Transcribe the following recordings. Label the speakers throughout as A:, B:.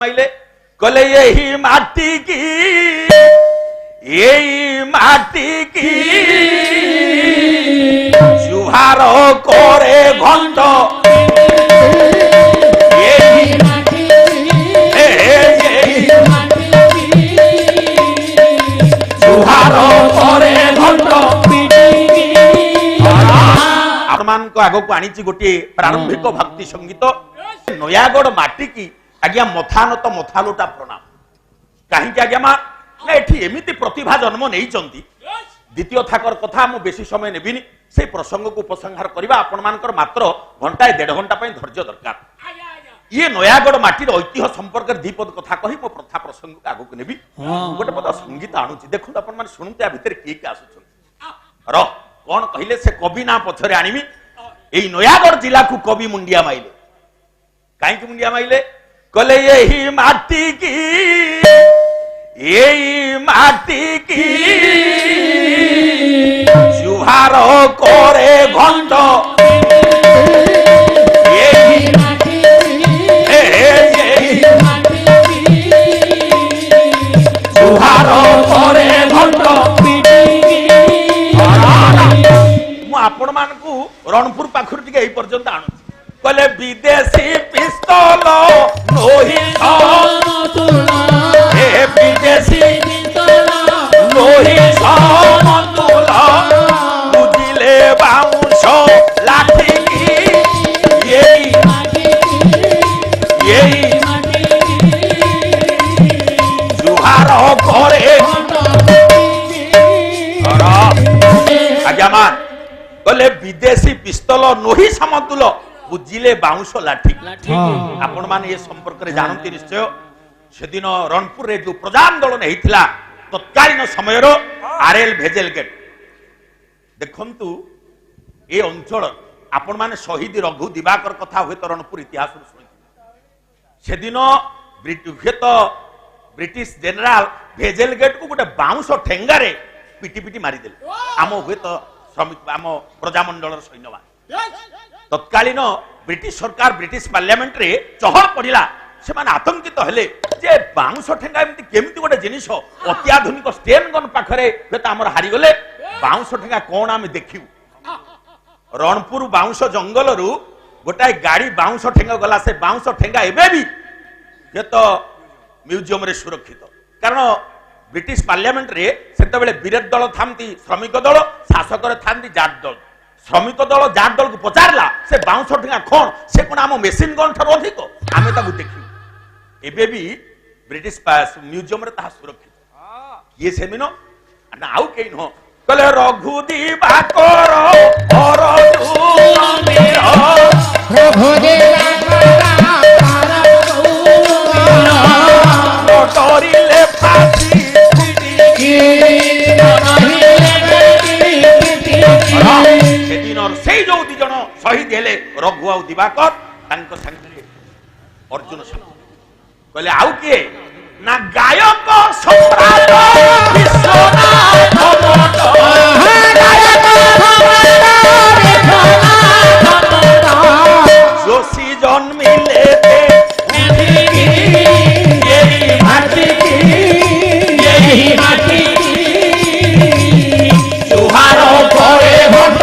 A: माइले कले यही माटी की जुहार करे घंट जुहार करे घंट आपमान को आगो को आनी गोटे प्रारंभिक भक्ति संगीत नयागढ़ माटी की आज्ञा मथान तो मथालुटा प्रणाम कहीं आज्ञा माँ एठी एमिति प्रतिभा जन्म नहीं चंदी द्वितीय थाकर कथा मु बेसी समय नेबिनी से प्रसंग को उपसंहार करबा आपण मानकर मात्र घंटाए 1.5 घंटा पई धैर्य दरकार ये नयागढ़ माटीर ऐतिह्य संपर्क दीपद कथा कही मो प्रथा प्रसंग को आगु नेबी गोटे पद संगीत आनुची देखो आपण मान सुनुते आ भितर के आसुछन र कोन कहिले से कवि ना पछरे आनिमी एई नयागढ़ जिला को कवि मुंडिया माइले काई कि मुंडिया माइले कले यही माटी की जुहार करे घंट जुहार करे घंट मु आपण मानकु रणपुर पाखुर टिके एई पर्यंत आनु कले विदेशी पिस्तौल लोही विदेशी लोही बुझिले बाउंश लाठी जुहार करे आज्ञा मान कले विदेशी पिस्तौल नोही समतुल बुझिले बाउंश लाठी आपण मान ये संपर्क रे जानती निश्चय सेदिन रणपुर रे जो प्रजा आंदोलन हेतिला तत्कालीन समय आरएल भेजेल गेट देखंतु ए अंचल आपण माने शहीद रघु दिवाकर कथा हुए तो रणपुर इतिहास सुनि सेदिन ब्रिटिश जनरल भेजेल गेट को गोटे बाउंश ठेंगारे पिटी पिटी मारी देले आम हुए तो श्रमिक आम प्रजामंडल सैन्यमान तत्कालीन ब्रिटिश सरकार ब्रिटिश पार्लियामेंट रे चहल पड़िला से माने आतंकित हेले जे बाउंश ठेंगा एमती केमती गोटे जिनिस अत्याधुनिक स्टेन गन पाखरे बेत हमर हारि गले बाउंश ठेंगा कोन आमे देखिउ रणपुर बाउंश जंगल रु गोटाए गाड़ी बाउंश ठेंगा गला से बाउंश ठेंगा एबे भी ये तो म्यूजियम रे सुरक्षित कारण ब्रिटिश पार्लियामेंट रे सेते बेले विरोधी दल थांती श्रमिक दल शासक रे थांती जाट दल श्रमिक दल जाट दल को पचारला से बाउंश ठेंगा कोन से कोन आम मेसिन गन ठर अधिक आमे ताकू देखिउ एबे भी ब्रिटिश म्यूजियम रे ता सुरक्षित ये सेमिनो ना आउ केई न कले रघु दिवाकर और मेरा रघु दिवाकर डोरिले फासी सेदिन से जो दी जण शहीद हेले रघु आ दिवाकर तांको संगे अर्जुन संग कहले आउ किए ना गायक सम्राट विश्वनाथ भट्ट जोशी जन्मिले यही माटी जुहार करे भट्ट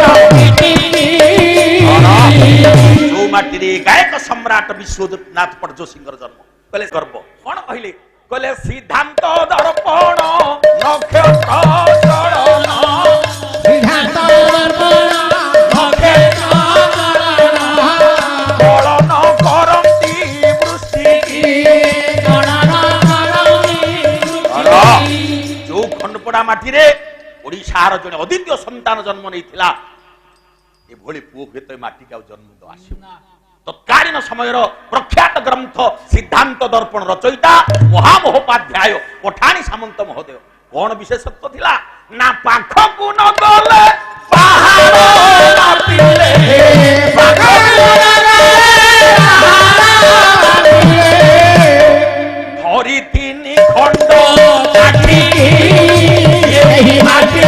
A: जो माटी रे गायक सम्राट विश्वनाथ भट्ट जोशीଙ୍କର जन्म कले गर्व कौन कहले कले सिद्धांत दर्पण नक्षत्र चरण सिद्धांत दर्पण नक्षत्र चरण करंती वृष्टि की गणना करंती जो खंडपड़ा माटी रे ओडिशार जने अद्वितीय संतान जन्म नैथिला ए भोली पुओ भेत माटी का जन्म तो आसी तत्कालीन समय प्रख्यात ग्रंथ सिद्धांत दर्पण रचयिता महामहोपाध्याय पठाणी सामंत महोदय कौन विशेषत्व थिला ना पाखकु न गले पहाड़ नापिले पाखकु न गले धरि तिनि खंड काठी एही माटी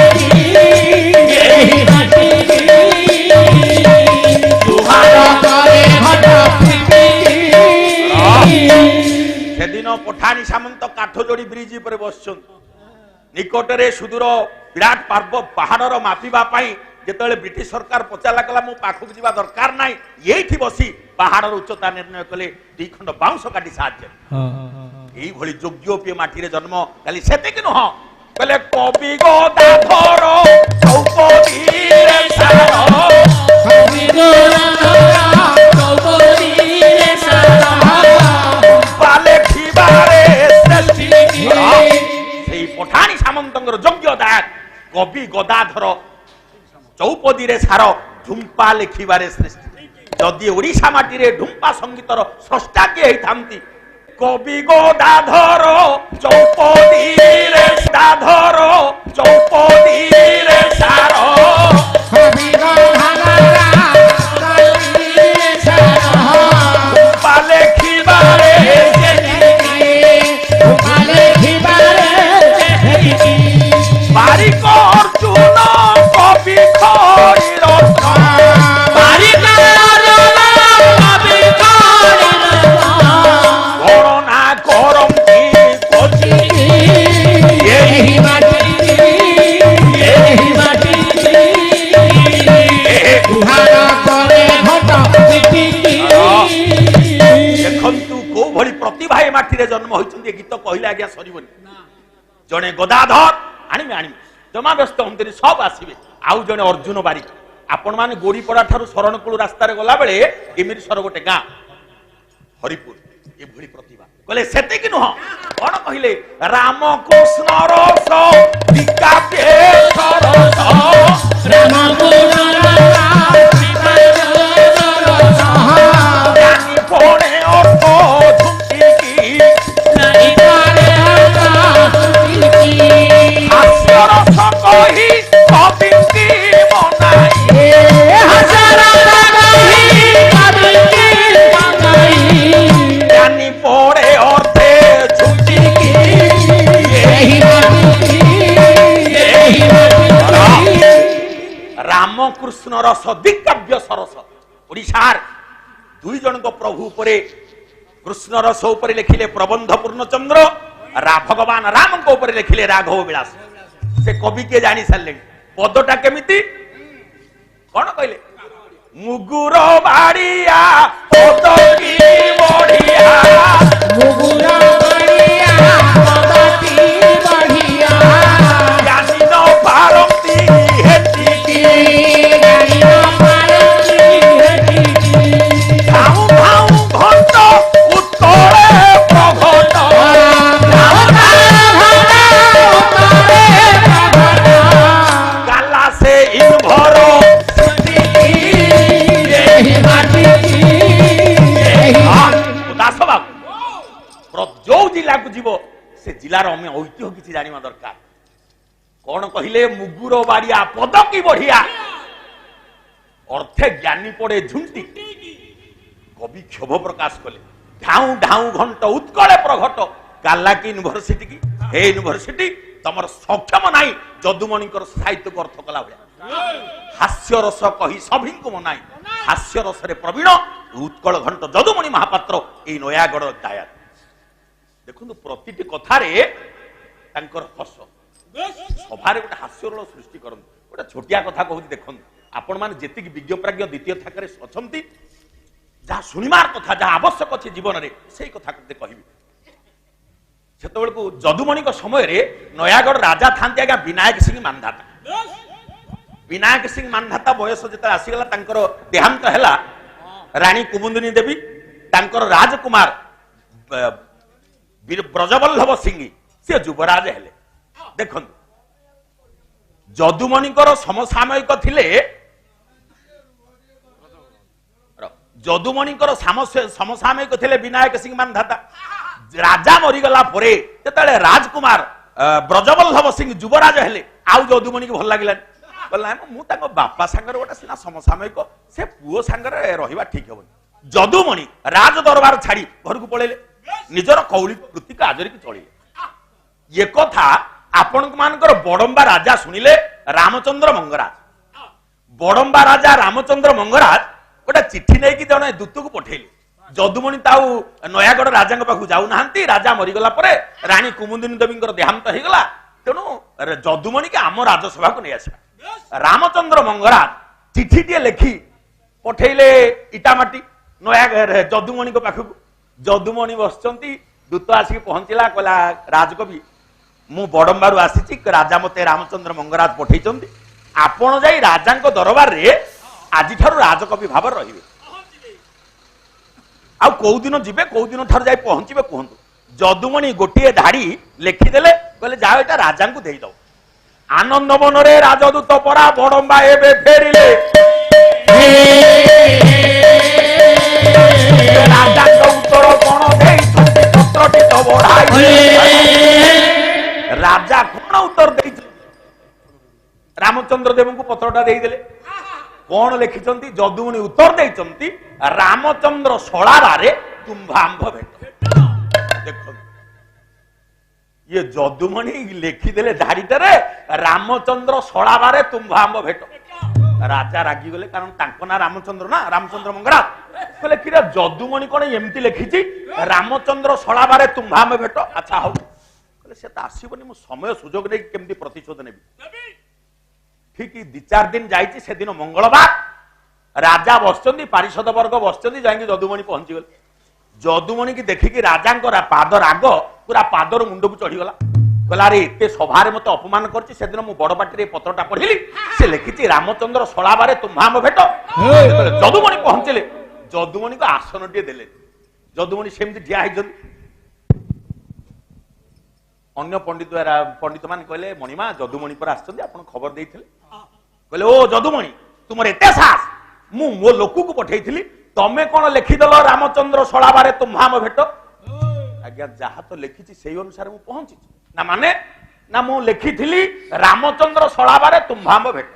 A: जुहार करे भट्ट ପଠାଣି ସାମନ୍ତ କାଠ ଯୋଡ଼ି ବ୍ରିଜ ଉପରେ ବସିଛନ୍ତି। ନିକଟରେ ସୁଦୂର ବିରାଟ ପାହାଡ଼ର ମାପିବା ପାଇଁ ଯେତେବେଳେ ବ୍ରିଟିଶ ସରକାର ପଚାରିଲା କଲା ମୋ ପାଖକୁ ଯିବା ଦରକାର ନାହିଁ, ଏଇଠି ବସି ପାହାଡ଼ର ଉଚ୍ଚତା ନିର୍ଣ୍ଣୟ କଲେ 2 ଖଣ୍ଡ ବାଉଁଶ କାଟି ସାହାଯ୍ୟ। এইভাবে যোগ্য মাটিরে জন্ম খালি সেতিকি নুহ কলে কবি গদাধর চৌপদীরে সার কবি গদাধর চৌপদীরে সার পালে খিবারে সৃষ্টি সেই পঠানি সামন্তঙ্কর যোগ্যতা কবি গদাধর চৌপদীরে সার ঢুম্পা লেখিবারে সৃষ্টি। যদি ওড়িশা মাটিরে ঢুম্পা সঙ্গীতর স্রষ্টা কিଏ ହେଇଥାନ୍ତି কবি গদাধর চৌপদীরে দাধর চৌপদীরে সার কবি গদাধর চৌপদীরে সার পালে খিবারে পালে খিবারে বারিক অর্জুন কবি খড়ির বারিক प्रतिभा ए माटी जन्म होती गीत कहले आज्ञा सरबनी जड़े गदाधर आनिमे आनिमे जमा व्यस्त हमें सब आसवे आउ जड़े अर्जुन बारिक आपण मैंने गोड़ीपड़ा ठार शरणकूल रास्तार गला बेले गिमिरसर गोटे गाँ हरिपुर ये प्रतिभा कहले सेतिक नुह कौन कहले रामकृष्ण रस रामकृष्ण रस दिकाव्य सरस ओडिशार 2 जन प्रभु उपरे कृष्ण रस उपरे लिखिले प्रबंध पूर्णचंद्र भगवान राम को उपरे लिखिले राघव विलास से कवि के जानी सारे पदटा केमिति कौन कहले मुगुर बाड़िया पद की बढ़िया मुगुर बाड़िया पद की बढ़िया जानी न पारती हेती की जानी न पारती हेती की भाऊ भाऊ घंट उत्तरे प्रघट भाऊ भाऊ उत्तरे प्रघट गाला से इन भरो जो जिला को जीव से जिलार आम ऐतिह्य किसी जाना दरकार कौन कहले मुगुर बाड़िया पद की बढ़िया अर्थे ज्ञानी पड़े झुंटी कवि क्षोभ प्रकाश कले ढाऊ ढाऊ घंट उत्कले प्रघट गाला की यूनिवर्सिटी की हे यूनिवर्सिटी तमर सक्षम नहीं जदुमणि साहित्य को अर्थ कला भाया हास्य रस कही सभी को मनाई हास्य रस प्रवीण उत्कल घंट जदुमणि महापात्र ये नयागढ़ दायात देखो प्रति कथार हस सभार गोटे हास्यर सृष्टि कर गोटे छोटिया कथा कहूँ देखो आपण मैंने जी विज्ञ प्राज्ञ द्वितीय थाकर अच्छा जहाँ शुणिमार कथा जहाँ आवश्यक अच्छे जीवन में से कथा कह से जदुमणि समय नयागढ़ राजा था आज्ञा विनायक सिंह मानधाता विनायक सिंह मानधाता बयस जो आसीगला देहांत है राणी कुमुदिनी देवी राजकुमार ब्रजवल्लभ सिंह सी युवराज हेले देख जदुमणिकर समसामयिक थिले जदुमणिकर समसामयिक थिले विनायक सिंह मानधाता राजा मरीगला परे जेतेबेले राजकुमार ब्रजवल्लभ सिंह युवराज हेले आउ जदुमणि को भल लागिलानी बोला मु ताको बापा सांगर गोटे सीना समसामयिक से पुओ सांगर रहिबा ठीक हेबो जदुमणि राज दरबार छाड़ी घर को पळेले निजर कौलिक वृत्ति को आजरी चलिए ये कथा आपण मानकर बड़म्बा राजा शुणिले रामचंद्र मंगराज बड़म्बा राजा रामचंद्र मंगराज गोटे चिठी नहीं कि जड़े दूत को पठेले ଯଦୁମଣି ତାଉ ନୟାଗଡ଼ ରାଜାଙ୍କ ପାଖକୁ ଯାଉନାହାନ୍ତି। ରାଜା ମରିଗଲା ପରେ ରାଣୀ କୁମୁଦିନୀ ଦେବୀଙ୍କର ଦେହାନ୍ତ ହେଇଗଲା। ତେଣୁ ଯଦୁମଣିକି ଆମ ରାଜସଭାକୁ ନେଇ ଆସିବା। ରାମଚନ୍ଦ୍ର ମଙ୍ଗରାଜ ଚିଠିଟିଏ ଲେଖି ପଠେଇଲେ ଇଟାମାଟି ନୟାଗଡ଼ ଯଦୁମଣିଙ୍କ ପାଖକୁ। ଯଦୁମଣି ବସିଛନ୍ତି, ଦୂତ ଆସିକି ପହଞ୍ଚିଲା, କହିଲା ରାଜକବି ମୁଁ ବଡମ୍ବାରୁ ଆସିଛି, ରାଜା ମତେ ରାମଚନ୍ଦ୍ର ମଙ୍ଗରାଜ ପଠେଇଛନ୍ତି, ଆପଣ ଯାଇ ରାଜାଙ୍କ ଦରବାରରେ ଆଜିଠାରୁ ରାଜକବି ଭାବରେ ରହିବେ। ଆଉ କୋଉ ଦିନ ଯିବେ, କୋଉ ଦିନ ଠାରୁ ଯାଇ ପହଞ୍ଚିବେ କୁହନ୍ତୁ। ଯଦୁମଣି ଗୋଟିଏ ଧାଡି ଲେଖିଦେଲେ, କହିଲେ ଯାଅ ଏଟା ରାଜାଙ୍କୁ ଦେଇଦବ। ଆନନ୍ଦ ମନରେ ରାଜଦୂତ ପରା ବଡମ୍ବା ଏବେ ଫେରିଲେ। ରାଜାଙ୍କ ଉତ୍ତର କଣ ଦେଇଛନ୍ତି ପତ୍ରଟି ତ ବଢାଇ। ରାଜା କଣ ଉତ୍ତର ଦେଇଛନ୍ତି? ରାମଚନ୍ଦ୍ର ଦେବଙ୍କୁ ପତ୍ରଟା ଦେଇଦେଲେ। କଣ ଲେଖିଛନ୍ତି? ଯଦୁମଣି ଉତ୍ତର ଦେଇଛନ୍ତି, ରାମଚନ୍ଦ୍ର ଶଳାରାରେ ତୁମ୍ଭ ଆମ୍ଭ ଭେଟ। ଦେଖନ୍ତୁ ଇଏ ଯଦୁମଣି ଲେଖିଦେଲେ ଧାଡିଟାରେ, ରାମଚନ୍ଦ୍ର ଶଳାବାରେ ତୁମ୍ଭ ଆମ୍ଭ ଭେଟ। ରାଜା ରାଗିଗଲେ, କାରଣ ତାଙ୍କ ନାଁ ରାମଚନ୍ଦ୍ର ନା, ରାମଚନ୍ଦ୍ର ମଙ୍ଗରାଜ। କହିଲେ କିରେ ଯଦୁମଣି କଣ ଏମିତି ଲେଖିଛି, ରାମଚନ୍ଦ୍ର ଶଳାବାରେ ତୁମ୍ଭ ଆମ୍ଭ ଭେଟ। ଆଚ୍ଛା ହଉ, କହିଲେ ସେ ତ ଆସିବନି, ମୁଁ ସମୟ ସୁଯୋଗ ନେଇକି କେମିତି ପ୍ରତିଶୋଧ ନେବି। ଠିକ 2-4 ଦିନ ଯାଇଛି, ସେଦିନ ମଙ୍ଗଳବାର, ରାଜା ବସିଛନ୍ତି, ପାରିଷଦ ବର୍ଗ ବସିଛନ୍ତି, ଯାଇକି ଯଦୁମଣି ପହଞ୍ଚିଗଲେ। ଯଦୁମଣି କି ଦେଖିକି ରାଜାଙ୍କର ପାଦ ରାଗ ପୁରା ପାଦର ମୁଣ୍ଡକୁ ଚଢିଗଲା। କହିଲା ଆରେ ଏତେ ସଭାରେ ମତେ ଅପମାନ କରିଛି, ସେଦିନ ମୁଁ ବଡ ପାଟିରେ ପତ୍ରଟା ପଢିଲି, ସେ ଲେଖିଛି ରାମଚନ୍ଦ୍ର ଶଳାବାରେ ତୁମ୍ଭାମ ଭେଟ। ଯଦୁମଣି ପହଞ୍ଚିଲେ, ଯଦୁମଣିକୁ ଆସନଟିଏ ଦେଲେ। ଯଦୁମଣି ସେମିତି ଠିଆ ହେଇଛନ୍ତି। ଅନ୍ୟ ପଣ୍ଡିତ ମାନେ କହିଲେ ମଣିମା ଯଦୁମଣି ପରେ ଆସିଛନ୍ତି, ଆପଣ ଖବର ଦେଇଥିଲେ। କହିଲେ ଓ ଯଦୁମଣି, ତୁମର ଏତେ ସାହସ, ମୁଁ ମୋ ଲୋକକୁ ପଠେଇଥିଲି, ତମେ କଣ ଲେଖିଦେଲ ରାମଚନ୍ଦ୍ର ଶଳାବାରେ ତୁମ୍ଭାମ ଭେଟ। ଆଜ୍ଞା ଯାହା ତ ଲେଖିଛି ସେଇ ଅନୁସାରେ ମୁଁ ପହଞ୍ଚିଛି। ନା ମାନେ ନା ମୁଁ ଲେଖିଥିଲି ରାମଚନ୍ଦ୍ର ଶଳାବାରେ ତୁମ୍ଭାମ ଭେଟ।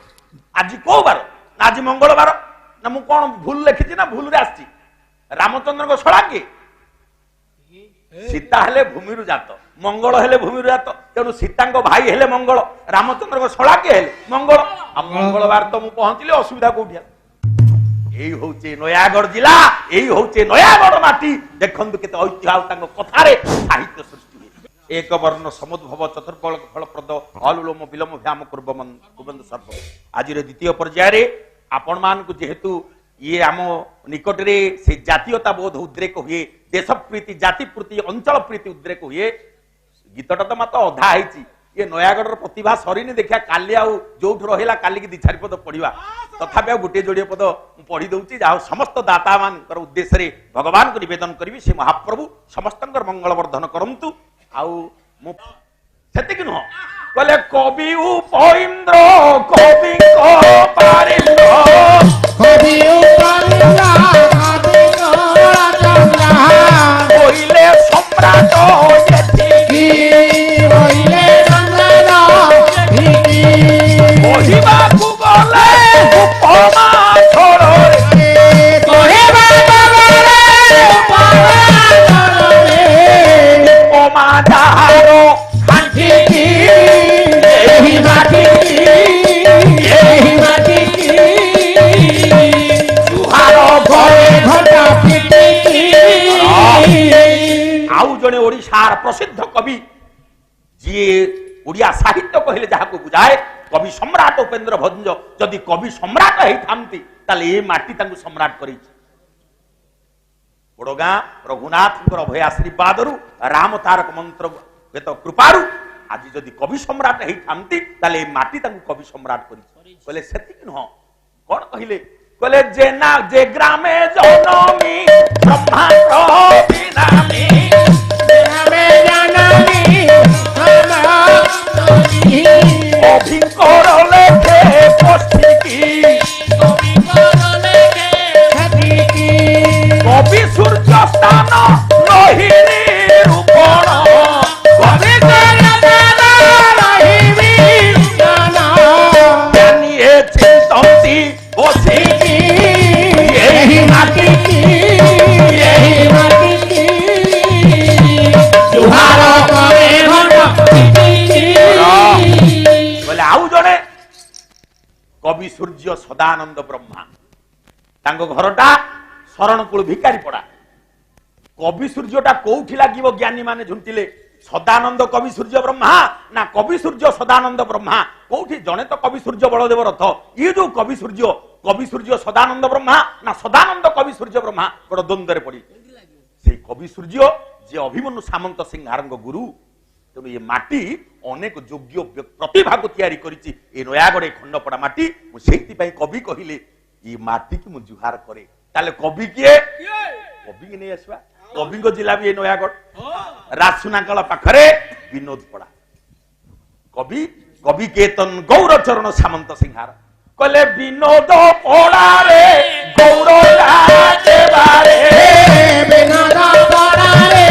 A: ଆଜି କୋଉ ବାର? ନା ଆଜି ମଙ୍ଗଳବାର। ନା ମୁଁ କଣ ଭୁଲ ଲେଖିଛି ନା ଭୁଲରେ ଆସିଛି? ରାମଚନ୍ଦ୍ରଙ୍କ ଶଳା କିଏ? ସୀତା ହେଲେ ଭୂମିରୁ ଜାତ, ମଙ୍ଗଳ ହେଲେ ଭୂମିରୁ ଜାତ, ତେଣୁ ସୀତାଙ୍କ ଭାଇ ହେଲେ ମଙ୍ଗଳ, ରାମଚନ୍ଦ୍ରଙ୍କ ଶଳା କିଏ ହେଲେ ମଙ୍ଗଳ। ଆଉ ମଙ୍ଗଳବାର ତ ମୁଁ ପହଞ୍ଚିଲି, ଅସୁବିଧା କୋଉଠି? এই হচ্ছে নয়াগড় জেলা, এই হচ্ছে নয়াগড় মাটি। দেখন্তু কেতে ঐতিহ্য আর তাঙ্ক কথারে সাহিত্য সৃষ্টি হয়ে। এক বর্ণ সমুদ্ভব চতুর্বল ফলপ্রদ অলুলোম বিলোম ভ্যাম কুর্বমন কুবন্ধ সর্ব। আজির দ্বিতীয় পর্যায়ে আপন মানকু যেহেতু ইয়ে আম নিকটরে সে জাতীয়তা বোধ উদ্রেক হুয়ে, দেশপ্রীতি জাতিপ্রীতি অঞ্চল প্রীতি উদ্রেক হুয়ে। গীতটা তো মাত্র অধা হয়েছি, ये नयागढ़ प्रतिभा सरीनी देखा काली आउट रहा काली की 2-4 पद पढ़ा, तथापि गोटे जोड़े पद पढ़ी दूसरी। जहाँ समस्त दाता मान उद्देश्य भगवान को निवेदन करी, से महाप्रभु समस्त मंगल वर्धन करंतु। से नुह कहले कवि उपइंद्र कवि सम्राट କହିବାକୁ ଗଲେ ଉପମା ଛଳରେ, ଉପମା ଯାହାର ଖାଣ୍ଟିକି ଏହି ମାଟିକି, ଏହି ମାଟିକି ସୁହାର ଘରେ ଘଟା ପିଟିକି। ଆଉ ଜଣେ ଓଡ଼ିଶାର ପ୍ରସିଦ୍ଧ କବି, ଯିଏ ଓଡ଼ିଆ ସାହିତ୍ୟ କହିଲେ ଯାହାକୁ ବୁଝାଏ, कवि सम्राट उपेन्द्र भंज। जदि कवि सम्राट होती ताले ये माटी तांको सम्राट करी। बड़गाँ रघुनाथ अभय आशीर्वाद राम तारक मंत्र वेत कृपारू आज जदि कवि सम्राट होती ताले ये माटी तांको कवि सम्राट करी। कहले सेतिक नुह, कौन कहले? कहले जेना जे ग्रामे जनमी ब्रह्मांड बिनामी, ग्रामे जनमी অভিঙ্কর লেখে পষ্টিকি, কবি সূর্য স্থান রহিণী রূপণ, জানিয়ে চিন্তন্তি বসিকি এই মাটিকি, এই মাটিকি জুহার করে आउ जड़े कवि सूर्य सदानंद ब्रह्मा, घरटा शरणकूल भिकारी पड़ा। कवि सूर्यटा कोठी लागिवो ज्ञानी माने झुंटिले सदानंद कवि सूर्य ब्रह्मा ना कवि सूर्य सदानंद ब्रह्मा कोठी जने तो कवि सूर्य बलदेव रथ ये जो कवि सूर्य सदानंद ब्रह्मा ना सदानंद कवि सूर्य ब्रह्मा बड़ द्वंद्व पड़ी से कवि सूर्य जे अभिमन्यु सामंत सिंहारंग गुरु तेणु ये माटी अनेक योग्य प्रतिभा को तैयारी करिछि ए नयागढ़ खंडपड़ा माटी मुझे कवि कहले ये माटी की मुझे जुहार करे ताले कवि किए कवि की नहीं आसवा कवि को जिला भी नयागढ़ राजसुनाकल पाखरे विनोद पड़ा कवि कवि केतन गौर चरण सामंत सिंहार कहले विनोद पड़ा रे गौर राजे बारे
B: विनोद पड़ा रे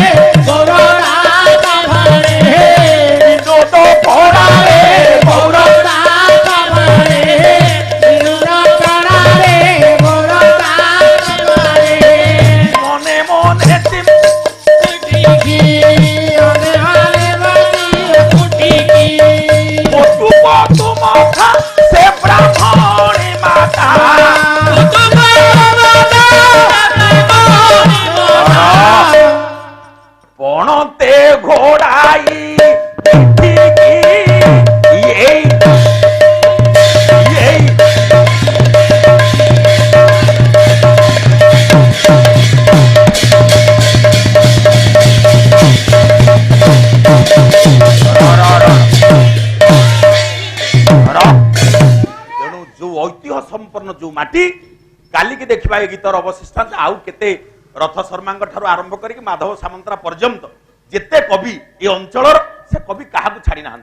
B: गौर राजा भारे
A: विनोद पड़ा रे गौर
B: राजा भारे विनोद पड़ा रे गौर राजा भारे
A: मने मने तिम
B: की ओने वाले बनी फुटी की
A: मोटू मोटू माथा से ब्राह्मणी माता पणते घोड़ाई तेणु जो ऐतिह्य संपन्न जो माटी काली की देखा ये गीतर अवशिष्टांश आउ केते रथ शर्मा ठारू आरंभ करके माधव सामंतरा पर्यंत जेते कवि ये अंचल से कवि क्या छाड़ी ना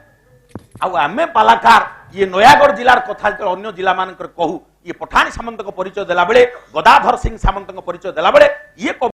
A: आमे पालाकार ये नयागढ़ जिलार कथा अन्य जिला मान कहू ये पठाणी सामंत परिचय देला बेले गदाधर सिंह सामंत परिचय देला बेले ये